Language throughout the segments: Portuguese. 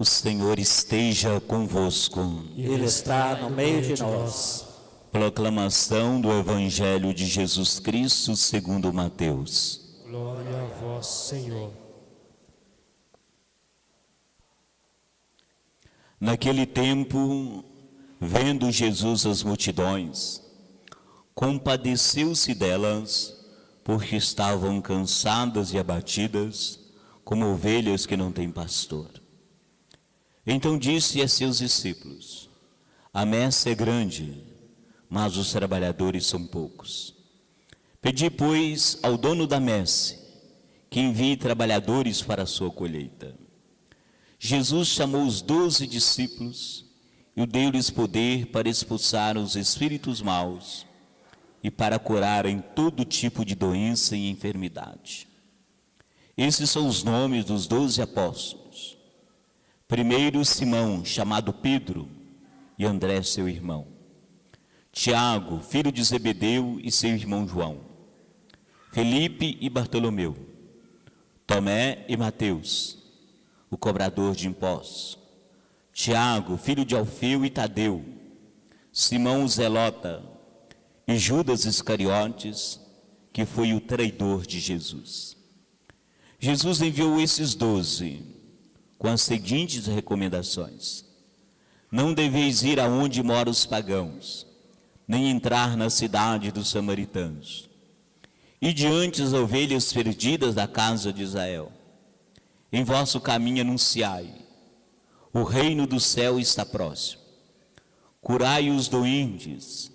O Senhor esteja convosco. Ele está no meio de nós. Proclamação do Evangelho de Jesus Cristo segundo Mateus. Glória a vós, Senhor. Naquele tempo, vendo Jesus as multidões, compadeceu-se delas, porque estavam cansadas e abatidas, como ovelhas que não têm pastor. Então disse a seus discípulos: a messe é grande, mas os trabalhadores são poucos. Pedi, pois, ao dono da messe que envie trabalhadores para a sua colheita. Jesus chamou os 12 discípulos e deu-lhes poder para expulsar os espíritos maus e para curarem todo tipo de doença e enfermidade. Esses são os nomes dos 12 apóstolos. Primeiro, Simão, chamado Pedro, e André, seu irmão. Tiago, filho de Zebedeu, e seu irmão João. Felipe e Bartolomeu. Tomé e Mateus, o cobrador de impostos. Tiago, filho de Alfeu e Tadeu. Simão o Zelota e Judas Iscariotes, que foi o traidor de Jesus. Jesus enviou esses 12 com as seguintes recomendações: não deveis ir aonde moram os pagãos, nem entrar na cidade dos samaritanos. E diante as ovelhas perdidas da casa de Israel. Em vosso caminho anunciai: o reino do céu está próximo. Curai os doentes,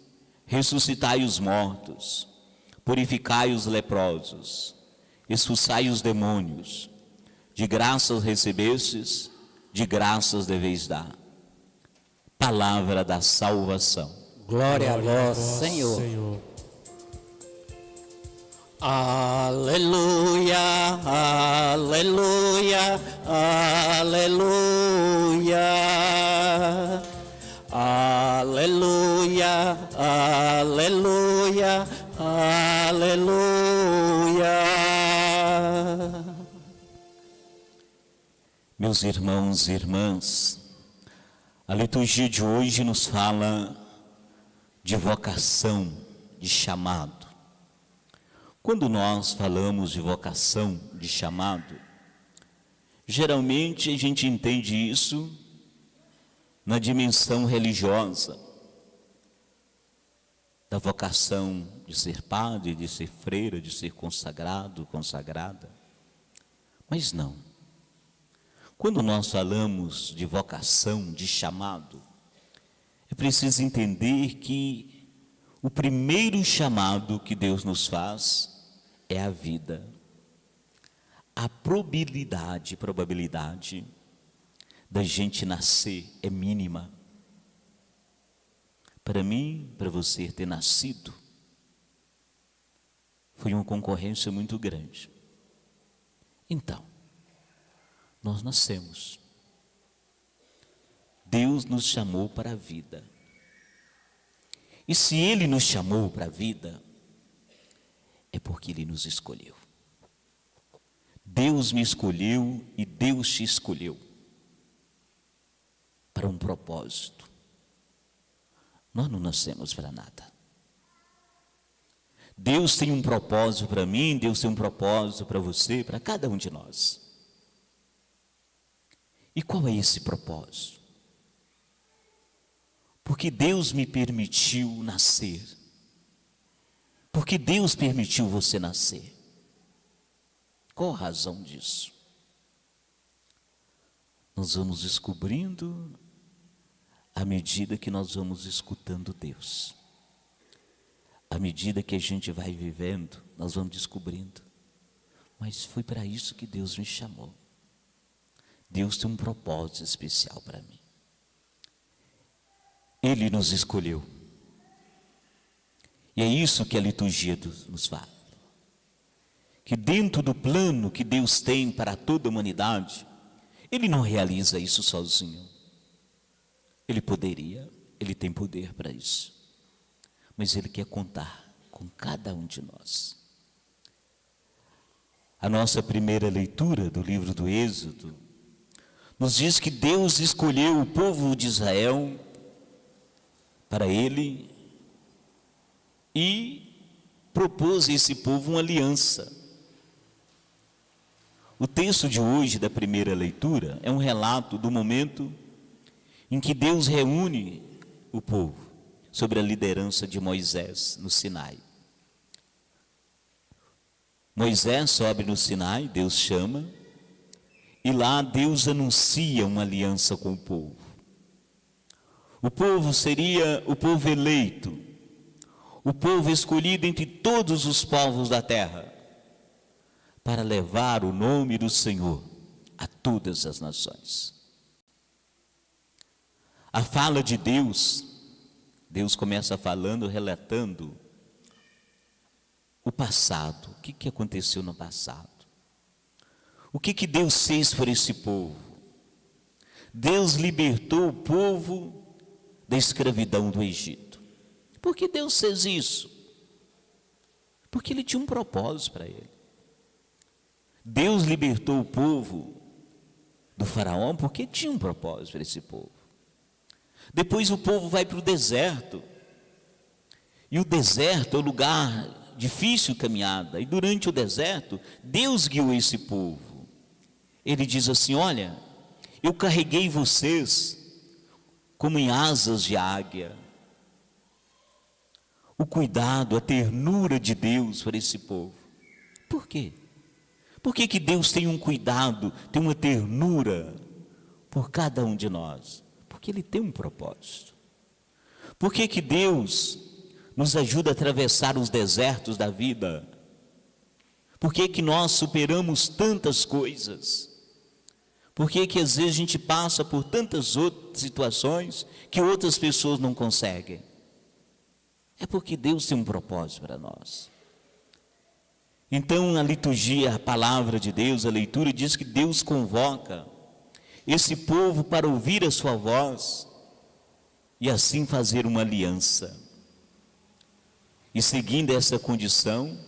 ressuscitai os mortos, purificai os leprosos, expulsai os demônios. De graças recebestes, de graças deveis dar. Palavra da salvação. Glória a vós, Senhor. Aleluia, aleluia, aleluia. Aleluia, aleluia, aleluia. Meus irmãos e irmãs, a liturgia de hoje nos fala de vocação, de chamado. Quando nós falamos de vocação, de chamado, geralmente a gente entende isso na dimensão religiosa, da vocação de ser padre, de ser freira, de ser consagrado, consagrada. Mas não. Quando nós falamos de vocação, de chamado, é preciso entender que o primeiro chamado que Deus nos faz é a vida. A probabilidade da gente nascer é mínima. Para mim, para você ter nascido, foi uma concorrência muito grande. Então, nós nascemos. Deus nos chamou para a vida. E se Ele nos chamou para a vida, é porque Ele nos escolheu. Deus me escolheu e Deus te escolheu para um propósito. Nós não nascemos para nada. Deus tem um propósito para mim, Deus tem um propósito para você, para cada um de nós. E qual é esse propósito? Porque Deus me permitiu nascer. Porque Deus permitiu você nascer. Qual a razão disso? Nós vamos descobrindo à medida que nós vamos escutando Deus. À medida que a gente vai vivendo, nós vamos descobrindo. Mas foi para isso que Deus me chamou. Deus tem um propósito especial para mim. Ele nos escolheu. E é isso que a liturgia nos fala. Que dentro do plano que Deus tem para toda a humanidade, Ele não realiza isso sozinho. Ele poderia, Ele tem poder para isso. Mas Ele quer contar com cada um de nós. A nossa primeira leitura do livro do Êxodo nos diz que Deus escolheu o povo de Israel para Ele e propôs a esse povo uma aliança. O texto de hoje, da primeira leitura, é um relato do momento em que Deus reúne o povo sob a liderança de Moisés no Sinai. Moisés sobe no Sinai, Deus chama, e lá Deus anuncia uma aliança com o povo. O povo seria o povo eleito, o povo escolhido entre todos os povos da terra, para levar o nome do Senhor a todas as nações. A fala de Deus, Deus começa falando, relatando o passado, o que aconteceu no passado. O que Deus fez por esse povo? Deus libertou o povo da escravidão do Egito. Por que Deus fez isso? Porque Ele tinha um propósito para ele. Deus libertou o povo do faraó porque tinha um propósito para esse povo. Depois o povo vai para o deserto. E o deserto é um lugar difícil de caminhada. E durante o deserto, Deus guiou esse povo. Ele diz assim: olha, eu carreguei vocês como em asas de águia. O cuidado, a ternura de Deus para esse povo. Por quê? Por que Deus tem um cuidado, tem uma ternura por cada um de nós? Porque Ele tem um propósito. Por que Deus nos ajuda a atravessar os desertos da vida? Por que nós superamos tantas coisas? Por que às vezes a gente passa por tantas outras situações que outras pessoas não conseguem? É porque Deus tem um propósito para nós. Então a liturgia, a palavra de Deus, a leitura diz que Deus convoca esse povo para ouvir a sua voz e assim fazer uma aliança. E seguindo essa condição,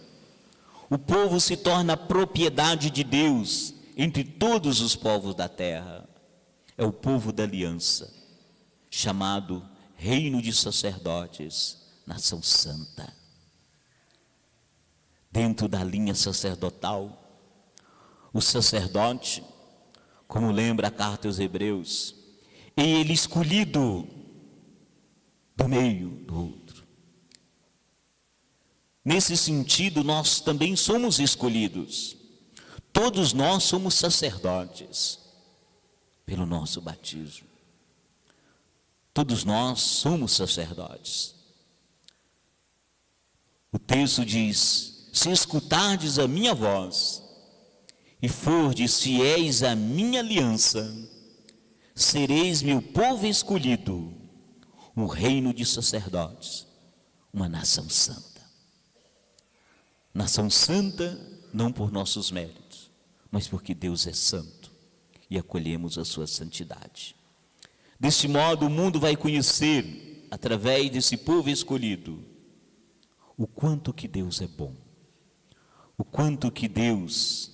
o povo se torna propriedade de Deus entre todos os povos da terra. É o povo da aliança, chamado reino de sacerdotes, nação santa. Dentro da linha sacerdotal, o sacerdote, como lembra a carta aos Hebreus, é ele escolhido do meio do outro. Nesse sentido, nós também somos escolhidos. Todos nós somos sacerdotes pelo nosso batismo. Todos nós somos sacerdotes. O texto diz: se escutardes a minha voz e fordes fiéis à minha aliança, sereis meu povo escolhido, um reino de sacerdotes, uma nação santa. Nação santa não por nossos méritos, mas porque Deus é santo e acolhemos a sua santidade. Deste modo o mundo vai conhecer, através desse povo escolhido, o quanto que Deus é bom, o quanto que Deus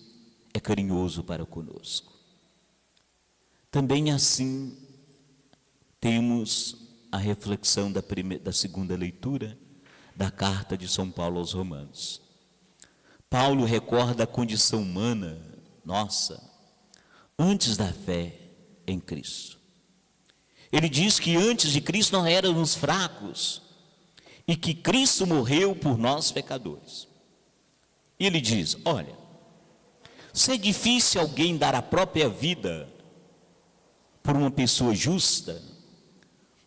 é carinhoso para conosco. Também assim temos a reflexão da segunda leitura da carta de São Paulo aos Romanos. Paulo recorda a condição humana nossa antes da fé em Cristo. Ele diz que antes de Cristo nós éramos fracos e que Cristo morreu por nós pecadores. E ele diz: olha, se é difícil alguém dar a própria vida por uma pessoa justa,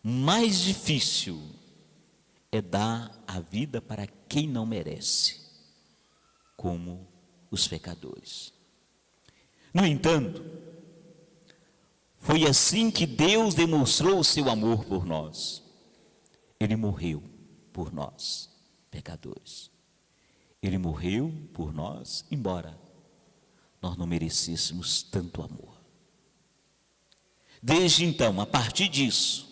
mais difícil é dar a vida para quem não merece, como os pecadores. No entanto, foi assim que Deus demonstrou o seu amor por nós. Ele morreu por nós, pecadores. Ele morreu por nós, embora nós não merecêssemos tanto amor. Desde então, a partir disso,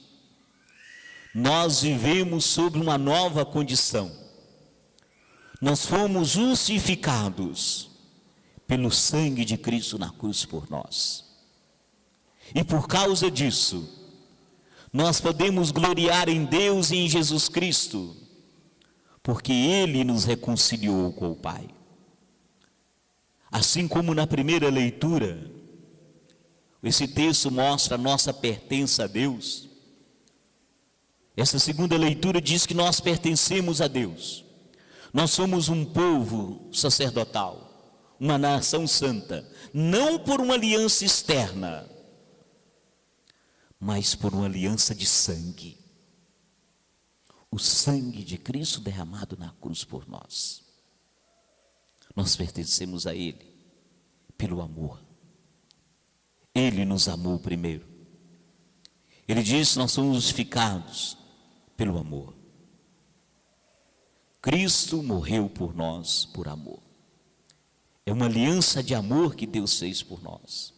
nós vivemos sob uma nova condição. Nós fomos justificados pelo sangue de Cristo na cruz por nós. E por causa disso, nós podemos gloriar em Deus e em Jesus Cristo, porque Ele nos reconciliou com o Pai. Assim como na primeira leitura, esse texto mostra a nossa pertença a Deus. Essa segunda leitura diz que nós pertencemos a Deus. Nós somos um povo sacerdotal, uma nação santa, não por uma aliança externa, mas por uma aliança de sangue. O sangue de Cristo derramado na cruz por nós. Nós pertencemos a Ele pelo amor. Ele nos amou primeiro. Ele diz: nós somos justificados pelo amor. Cristo morreu por nós por amor. É uma aliança de amor que Deus fez por nós.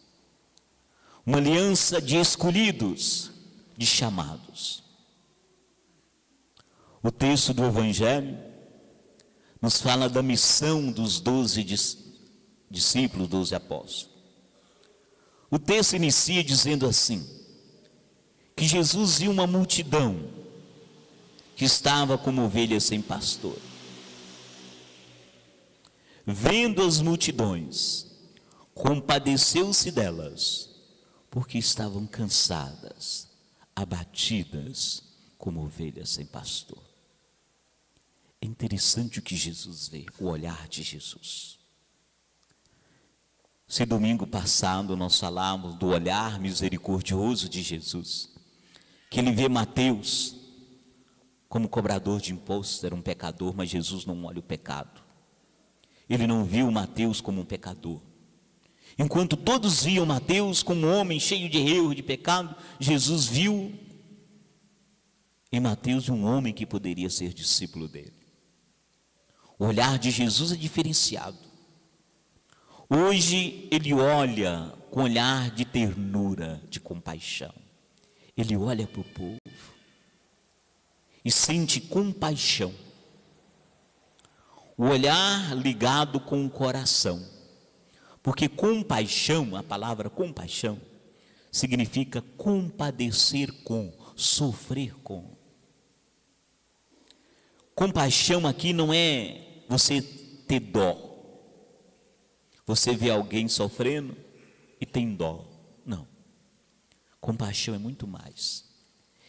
Uma aliança de escolhidos, de chamados. O texto do Evangelho nos fala da missão dos 12 discípulos, 12 apóstolos. O texto inicia dizendo assim, que Jesus viu uma multidão que estava como ovelhas sem pastor. Vendo as multidões, compadeceu-se delas, porque estavam cansadas, abatidas, como ovelhas sem pastor. É interessante o que Jesus vê, o olhar de Jesus. Se domingo passado nós falamos do olhar misericordioso de Jesus, que ele vê Mateus como cobrador de impostos, era um pecador, mas Jesus não olha o pecado. Ele não viu Mateus como um pecador. Enquanto todos viam Mateus como um homem cheio de erro, de pecado, Jesus viu em Mateus um homem que poderia ser discípulo dele. O olhar de Jesus é diferenciado. Hoje ele olha com olhar de ternura, de compaixão. Ele olha para o povo e sente compaixão. O olhar ligado com o coração. Porque compaixão, a palavra compaixão, significa compadecer com, sofrer com. Compaixão aqui não é você ter dó. Você vê alguém sofrendo e tem dó. Não. Compaixão é muito mais.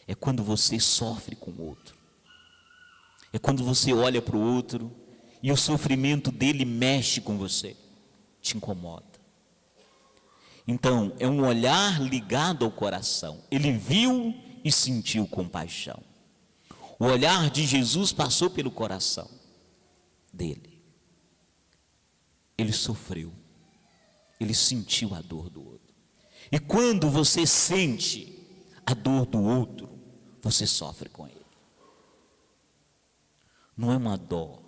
É quando você sofre com o outro. É quando você olha para o outro e o sofrimento dele mexe com você, te incomoda. Então, é um olhar ligado ao coração. Ele viu e sentiu compaixão. O olhar de Jesus passou pelo coração dele. Ele sofreu. Ele sentiu a dor do outro. E quando você sente a dor do outro, você sofre com ele. Não é uma dó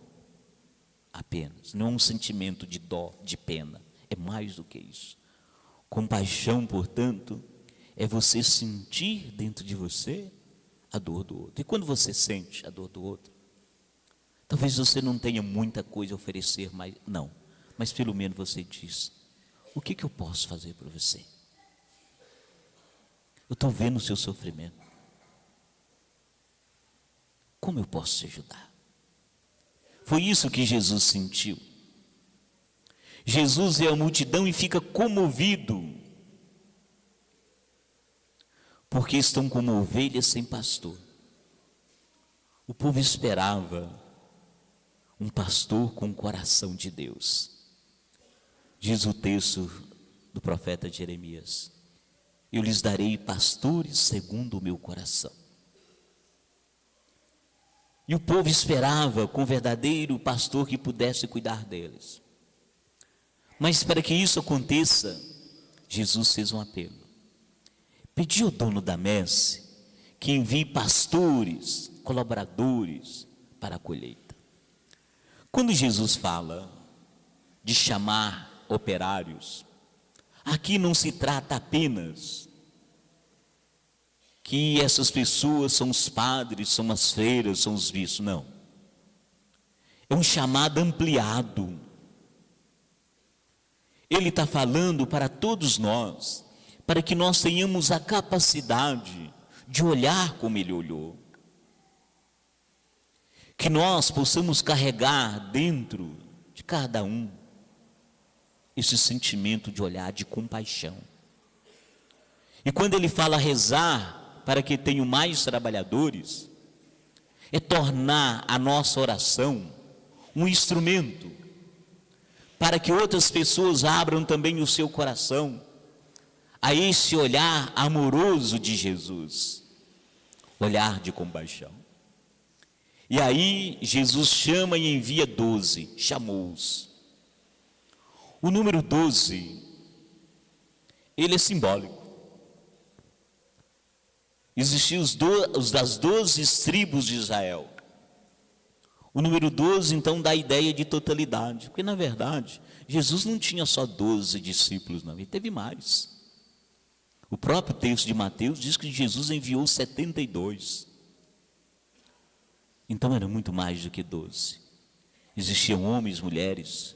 apenas, não é um sentimento de dó, de pena, é mais do que isso. Compaixão, portanto, é você sentir dentro de você a dor do outro. E quando você sente a dor do outro, talvez você não tenha muita coisa a oferecer, mas pelo menos você diz: o que eu posso fazer para você? Eu estou vendo o seu sofrimento. Como eu posso te ajudar? Foi isso que Jesus sentiu. Jesus vê a multidão e fica comovido, porque estão como ovelhas sem pastor. O povo esperava um pastor com o coração de Deus. Diz o texto do profeta Jeremias: eu lhes darei pastores segundo o meu coração. E o povo esperava com um verdadeiro pastor que pudesse cuidar deles. Mas para que isso aconteça, Jesus fez um apelo. Pediu ao dono da messe que envie pastores, colaboradores para a colheita. Quando Jesus fala de chamar operários, aqui não se trata apenas que essas pessoas são os padres, são as freiras, são os bispos, não. É um chamado ampliado. Ele está falando para todos nós, para que nós tenhamos a capacidade de olhar como ele olhou. Que nós possamos carregar dentro de cada um esse sentimento de olhar de compaixão. E quando ele fala rezar para que tenham mais trabalhadores, é tornar a nossa oração um instrumento para que outras pessoas abram também o seu coração a esse olhar amoroso de Jesus, olhar de compaixão. E aí Jesus chama e envia 12, chamou-os. O número 12, ele é simbólico. Existiam os das 12 tribos de Israel. O número 12, então, dá a ideia de totalidade. Porque, na verdade, Jesus não tinha só 12 discípulos, não. Ele teve mais. O próprio texto de Mateus diz que Jesus enviou 72. Então, era muito mais do que 12. Existiam homens, mulheres,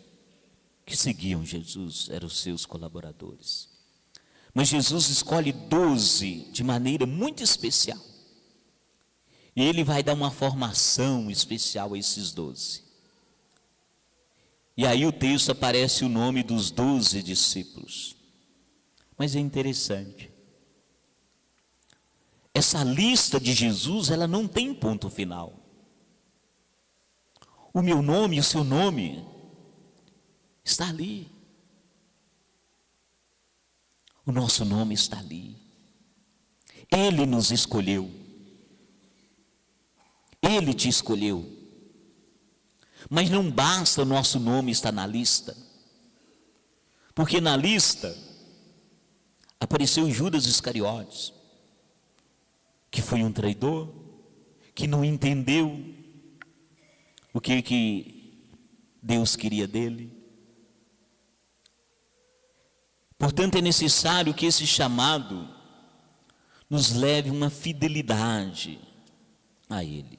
que seguiam Jesus, eram os seus colaboradores. Mas Jesus escolhe 12 de maneira muito especial. E ele vai dar uma formação especial a esses 12. E aí o texto aparece o nome dos 12 discípulos. Mas é interessante. Essa lista de Jesus, ela não tem ponto final. O meu nome e o seu nome está ali. O nosso nome está ali. Ele nos escolheu. Ele te escolheu. Mas não basta o nosso nome estar na lista. Porque na lista apareceu Judas Iscariotes, que foi um traidor, que não entendeu o que Deus queria dele. Portanto, é necessário que esse chamado nos leve uma fidelidade a Ele.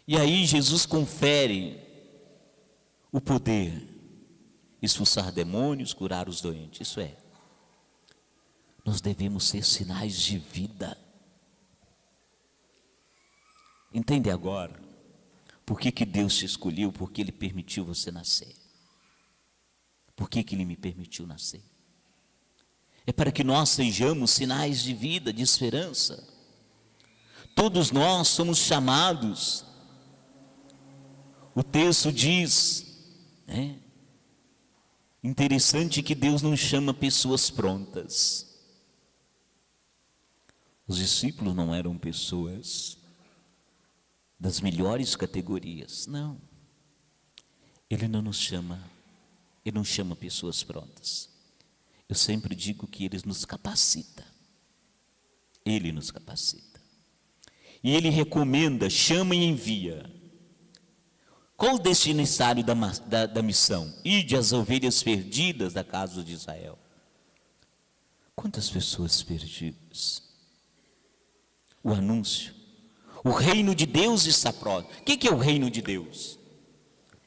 E aí Jesus confere o poder, expulsar demônios, curar os doentes. Isso é, nós devemos ser sinais de vida. Entende agora por que Deus te escolheu, por que Ele permitiu você nascer? Por que Ele me permitiu nascer? É para que nós sejamos sinais de vida, de esperança. Todos nós somos chamados. O texto diz, interessante que Deus não chama pessoas prontas. Os discípulos não eram pessoas das melhores categorias, não. Ele não nos chama, Ele não chama pessoas prontas. Eu sempre digo que Ele nos capacita. Ele nos capacita. E Ele recomenda, chama e envia. Qual o destinatário da missão? Ide as ovelhas perdidas da casa de Israel. Quantas pessoas perdidas? O anúncio. O reino de Deus está próximo. O que é o reino de Deus?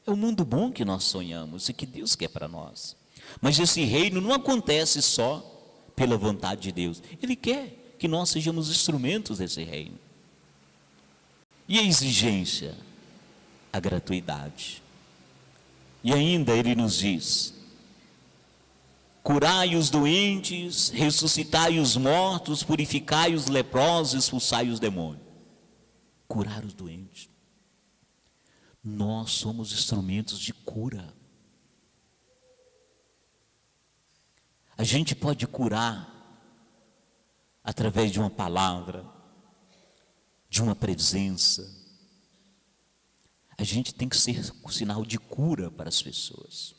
É o mundo bom que nós sonhamos e que Deus quer para nós. Mas esse reino não acontece só pela vontade de Deus. Ele quer que nós sejamos instrumentos desse reino. E a exigência? A gratuidade. E ainda ele nos diz: curai os doentes, ressuscitai os mortos, purificai os leprosos, expulsai os demônios. Curar os doentes. Nós somos instrumentos de cura. A gente pode curar através de uma palavra, de uma presença. A gente tem que ser um sinal de cura para as pessoas.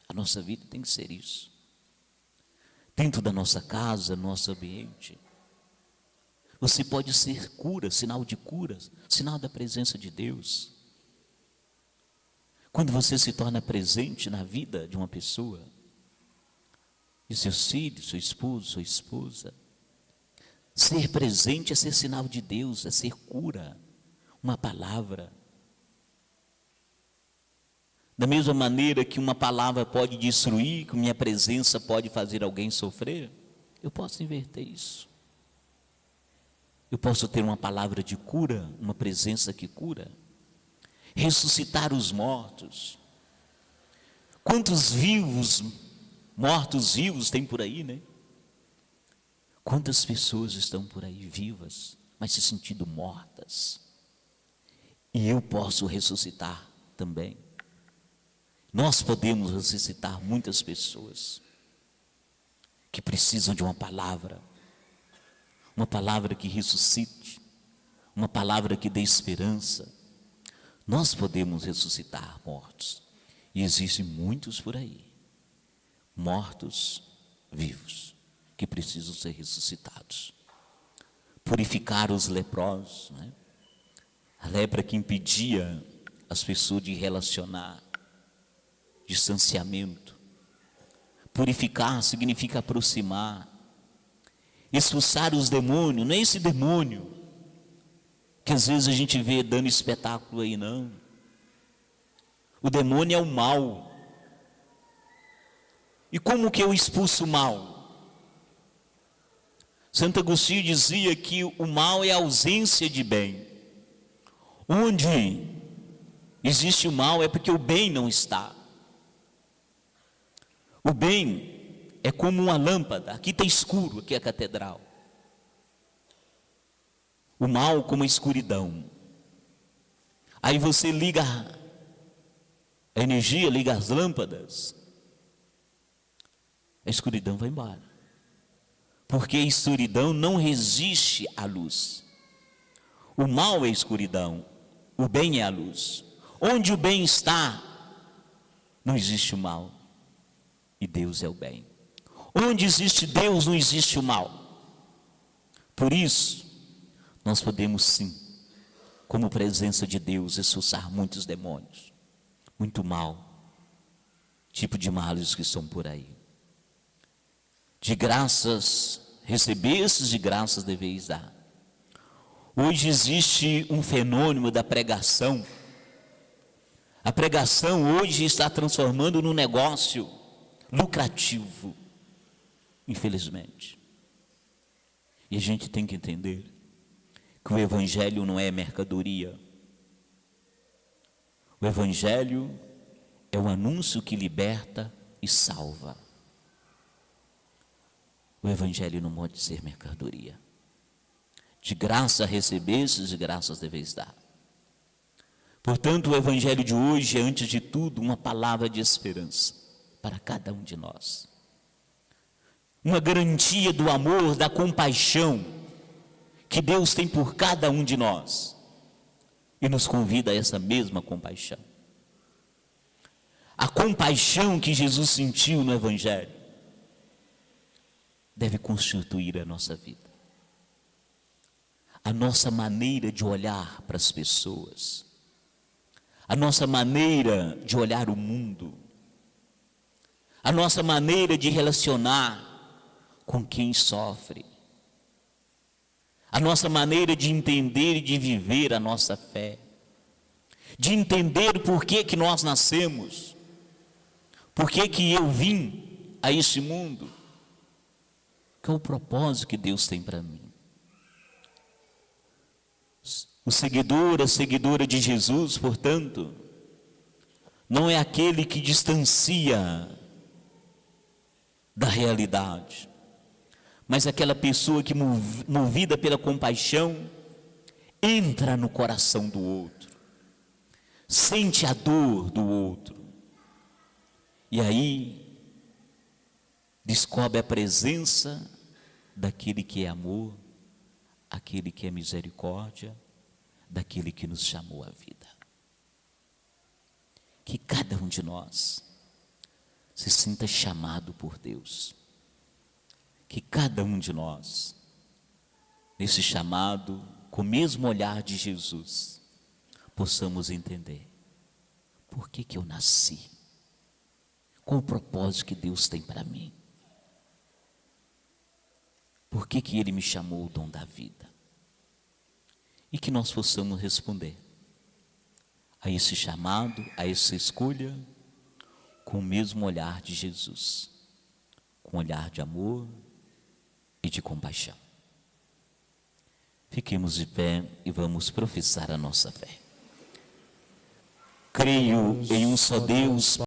A nossa vida tem que ser isso. Dentro da nossa casa, nosso ambiente. Você pode ser cura, sinal de cura, sinal da presença de Deus. Quando você se torna presente na vida de uma pessoa, de seus filhos, seu esposo, sua esposa, ser presente é ser sinal de Deus, é ser cura, uma palavra. Da mesma maneira que uma palavra pode destruir, que minha presença pode fazer alguém sofrer, Eu posso inverter isso. Eu posso ter uma palavra de cura, uma presença que cura. Ressuscitar os mortos. Quantos vivos, mortos vivos tem por aí, né? Quantas pessoas estão por aí vivas, mas se sentindo mortas. E eu posso ressuscitar também. Nós podemos ressuscitar muitas pessoas que precisam de uma palavra que ressuscite, uma palavra que dê esperança. Nós podemos ressuscitar mortos, e existem muitos por aí, mortos vivos, que precisam ser ressuscitados. Purificar os leprosos, né? A lepra que impedia as pessoas de relacionar, distanciamento. Purificar significa aproximar, expulsar os demônios. Não é esse demônio que às vezes a gente vê dando espetáculo aí, não. O demônio é o mal. E como que eu expulso o mal? Santo Agostinho dizia que o mal é a ausência de bem. Onde existe o mal é porque o bem não está. O bem é como uma lâmpada. Aqui está escuro, aqui é a catedral. O mal como a escuridão. Aí você liga a energia, liga as lâmpadas, a escuridão vai embora. Porque a escuridão não resiste à luz. O mal é a escuridão, o bem é a luz. Onde o bem está, não existe o mal. E Deus é o bem. Onde existe Deus, não existe o mal. Por isso, nós podemos sim, como presença de Deus, expulsar muitos demônios, muito mal, tipo de males que estão por aí. De graças recebestes, de graças deveis dar. Hoje existe um fenômeno da pregação. A pregação hoje está transformando num negócio lucrativo, infelizmente. E a gente tem que entender que o evangelho não é mercadoria. O evangelho é o anúncio que liberta e salva. O evangelho não pode ser mercadoria. De graça recebestes, de graças deveis dar. Portanto, o evangelho de hoje é, antes de tudo, uma palavra de esperança para cada um de nós. Uma garantia do amor, da compaixão que Deus tem por cada um de nós. E nos convida a essa mesma compaixão. A compaixão que Jesus sentiu no evangelho deve constituir a nossa vida. A nossa maneira de olhar para as pessoas. A nossa maneira de olhar o mundo. A nossa maneira de relacionar com quem sofre. A nossa maneira de entender e de viver a nossa fé. De entender por que nós nascemos. Por que eu vim a este mundo. Qual é o propósito que Deus tem para mim? O seguidor, a seguidora de Jesus, portanto, não é aquele que distancia da realidade, mas aquela pessoa que, movida pela compaixão, entra no coração do outro, sente a dor do outro, e aí descobre a presença daquele que é amor, aquele que é misericórdia, daquele que nos chamou à vida. Que cada um de nós se sinta chamado por Deus. Que cada um de nós, nesse chamado, com o mesmo olhar de Jesus, possamos entender por que eu nasci, qual o propósito que Deus tem para mim, por que Ele me chamou o dom da vida. E que nós possamos responder a esse chamado, a essa escolha, com o mesmo olhar de Jesus, com um olhar de amor, e de compaixão. Fiquemos de pé e vamos professar a nossa fé. Creio em um só Deus,